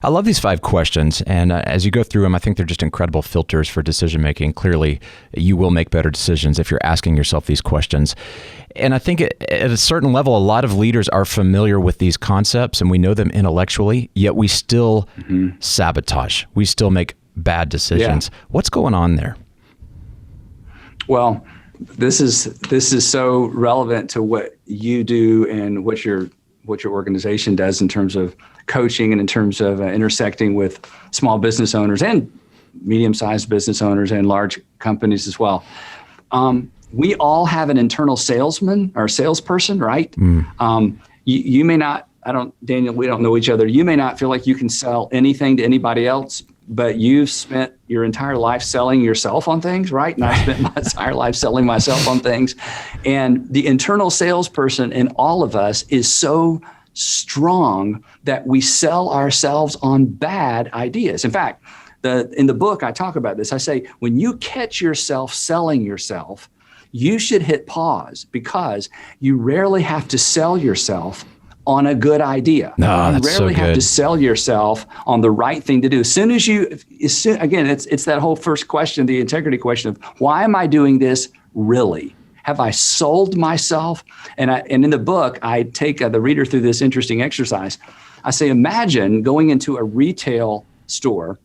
I love these 5 questions, and as you go through them, I think they're just incredible filters for decision making. Clearly, you will make better decisions if you're asking yourself these questions. And I think at a certain level, a lot of leaders are familiar with these concepts, and we know them intellectually, yet we still sabotage. We still make bad decisions. Yeah. What's going on there? Well, this is so relevant to what you do and what your organization does in terms of coaching and in terms of intersecting with small business owners and medium-sized business owners and large companies as well. We all have an internal salesman or salesperson, right? You may not, Daniel, we don't know each other. You may not feel like you can sell anything to anybody else, but you've spent your entire life selling yourself on things, right? And I've spent my entire life selling myself on things. And the internal salesperson in all of us is so strong that we sell ourselves on bad ideas. In fact, in the book, I talk about this. I say, when you catch yourself selling yourself, you should hit pause, because you rarely have to sell yourself on a good idea. No, you that's rarely so good. have to sell yourself on the right thing to do. Again, it's that whole first question, the integrity question of, why am I doing this really? Have I sold myself? And in the book, I take the reader through this interesting exercise. I say, imagine going into a retail store,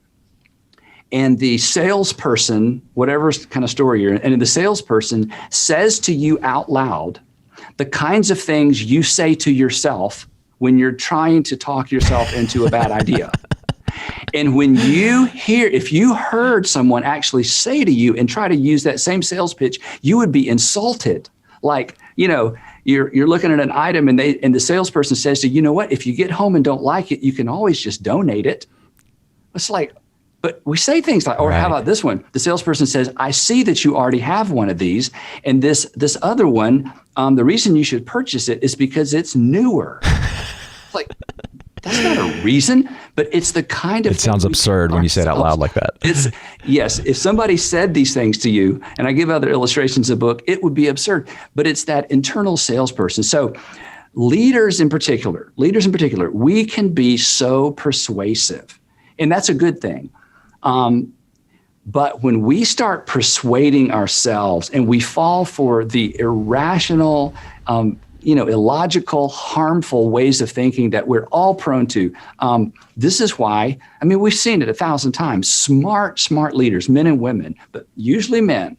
and the salesperson, whatever kind of store you're in, and the salesperson says to you out loud the kinds of things you say to yourself when you're trying to talk yourself into a bad idea. And if you heard someone actually say to you and try to use that same sales pitch, you would be insulted. Like, you're looking at an item and the salesperson says to you, you know what, if you get home and don't like it, you can always just donate it. It's like, but we say things like, or right. How about this one? The salesperson says, I see that you already have one of these. And this other one, the reason you should purchase it is because it's newer. It's like, that's not a reason, but it's the kind of... It sounds absurd when you say it out loud like that. Yes, if somebody said these things to you, and I give other illustrations in the book, it would be absurd, but it's that internal salesperson. So leaders in particular, we can be so persuasive, and that's a good thing. But when we start persuading ourselves and we fall for the irrational, illogical, harmful ways of thinking that we're all prone to, this is why, we've seen it 1,000 times. Smart leaders, men and women, but usually men,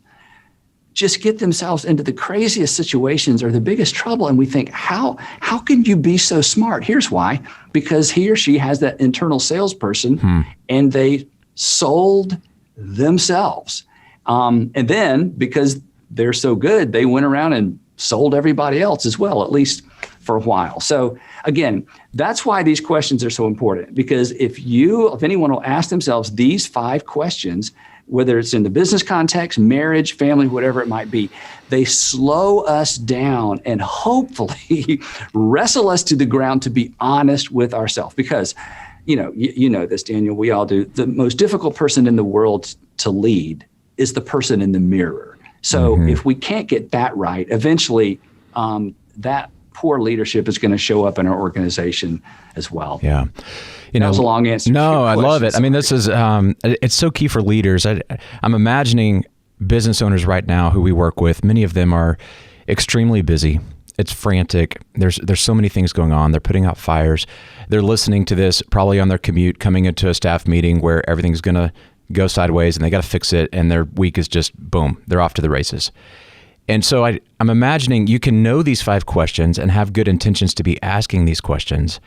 just get themselves into the craziest situations or the biggest trouble. And we think, how can you be so smart? Here's why, because he or she has that internal salesperson and they sold themselves. And then because they're so good, they went around and sold everybody else as well, at least for a while. So again, that's why these questions are so important, because if anyone will ask themselves these 5 questions, whether it's in the business context, marriage, family, whatever it might be, they slow us down and hopefully wrestle us to the ground to be honest with ourselves. Because you know this, Daniel, we all do. The most difficult person in the world to lead is the person in the mirror. So if we can't get that right, eventually that poor leadership is going to show up in our organization as well. Yeah. That was a long answer. No, I love it. This is, it's so key for leaders. I'm imagining business owners right now who we work with. Many of them are extremely busy. It's frantic. There's so many things going on. They're putting out fires. They're listening to this probably on their commute, coming into a staff meeting where everything's going to go sideways and they got to fix it. And their week is just boom, they're off to the races. And so I'm imagining you can know these 5 questions and have good intentions to be asking these questions,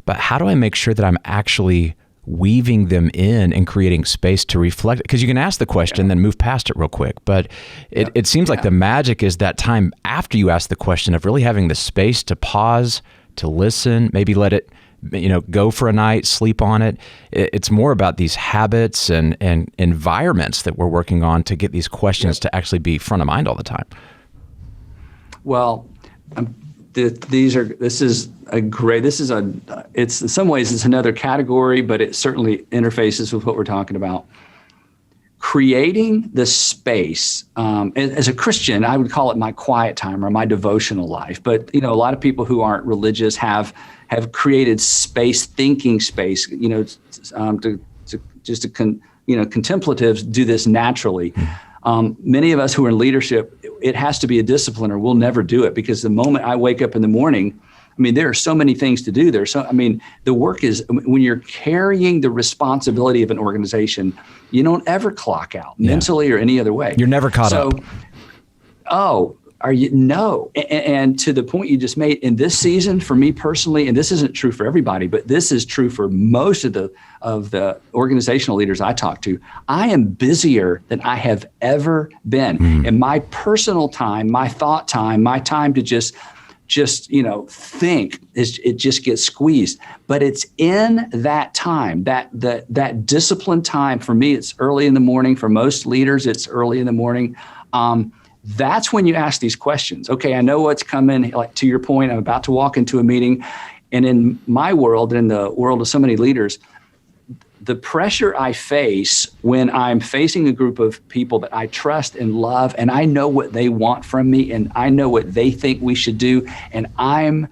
but how do I make sure that I'm actually weaving them in and creating space to reflect? Because you can ask the question, then move past it real quick. But it seems like the magic is that time after you ask the question of really having the space to pause, to listen, maybe let it go for a night, sleep on it. It's more about these habits and environments that we're working on to get these questions to actually be front of mind all the time. Well, it's in some ways it's another category, but it certainly interfaces with what we're talking about. Creating the space, as a Christian, I would call it my quiet time or my devotional life. But a lot of people who aren't religious have have created space, thinking space, contemplatives do this naturally. Many of us who are in leadership, it has to be a discipline or we'll never do it, because the moment I wake up in the morning, there are so many things to do. The work is, when you're carrying the responsibility of an organization, you don't ever clock out mentally or any other way. You're never caught up. Oh, are you? No. And to the point you just made, in this season, for me personally, and this isn't true for everybody, but this is true for most of the organizational leaders I talk to, I am busier than I have ever been. And my personal time, my thought time, my time to just think, it just gets squeezed. But it's in that time, that disciplined time. For me, it's early in the morning. For most leaders, it's early in the morning. That's when you ask these questions. Okay, I know what's coming. Like, to your point, I'm about to walk into a meeting. And in my world, in the world of so many leaders, the pressure I face when I'm facing a group of people that I trust and love, and I know what they want from me, and I know what they think we should do, and I'm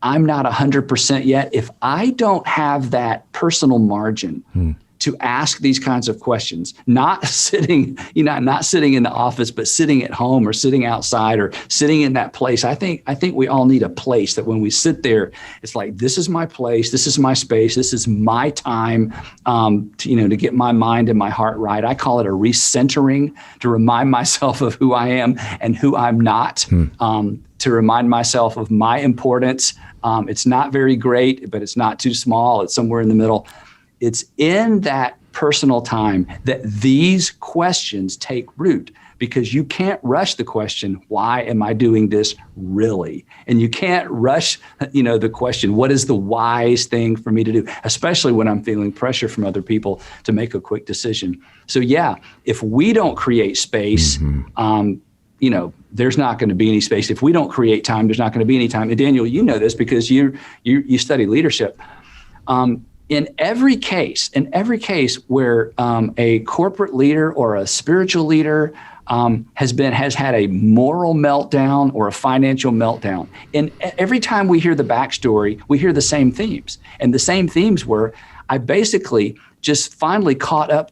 not 100% yet. If I don't have that personal margin to ask these kinds of questions, not sitting in the office, but sitting at home or sitting outside or sitting in that place. I think we all need a place that when we sit there, it's like, this is my place, this is my space, this is my time, to get my mind and my heart right. I call it a recentering, to remind myself of who I am and who I'm not, to remind myself of my importance. It's not very great, but it's not too small. It's somewhere in the middle. It's in that personal time that these questions take root, because you can't rush the question, why am I doing this really? And you can't rush, the question, what is the wise thing for me to do? Especially when I'm feeling pressure from other people to make a quick decision. So if we don't create space, there's not going to be any space. If we don't create time, there's not going to be any time. And Daniel, you know this because you study leadership. In every case where a corporate leader or a spiritual leader has had a moral meltdown or a financial meltdown, and every time we hear the backstory, we hear the same themes. And the same themes were, I basically just finally caught up.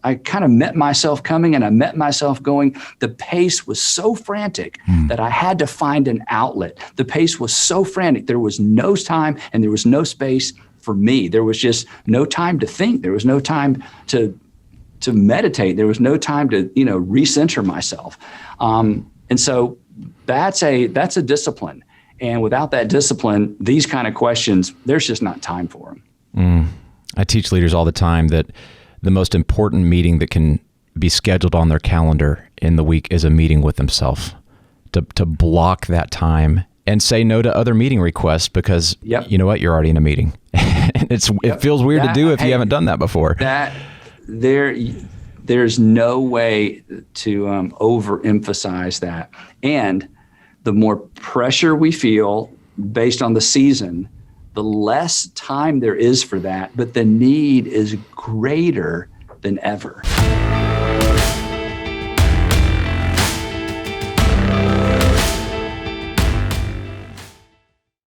I kind of met myself coming and I met myself going. The pace was so frantic that I had to find an outlet. The pace was so frantic. There was no time and there was no space for me. There was just no time to think. There was no time to meditate. There was no time to, recenter myself. And so that's a discipline. And without that discipline, these kind of questions, there's just not time for them. I teach leaders all the time that the most important meeting that can be scheduled on their calendar in the week is a meeting with themselves, to block that time and say no to other meeting requests, because you know what, you're already in a meeting. And it feels weird to do if you haven't done that before. There's no way to overemphasize that. And the more pressure we feel based on the season, the less time there is for that, but the need is greater than ever.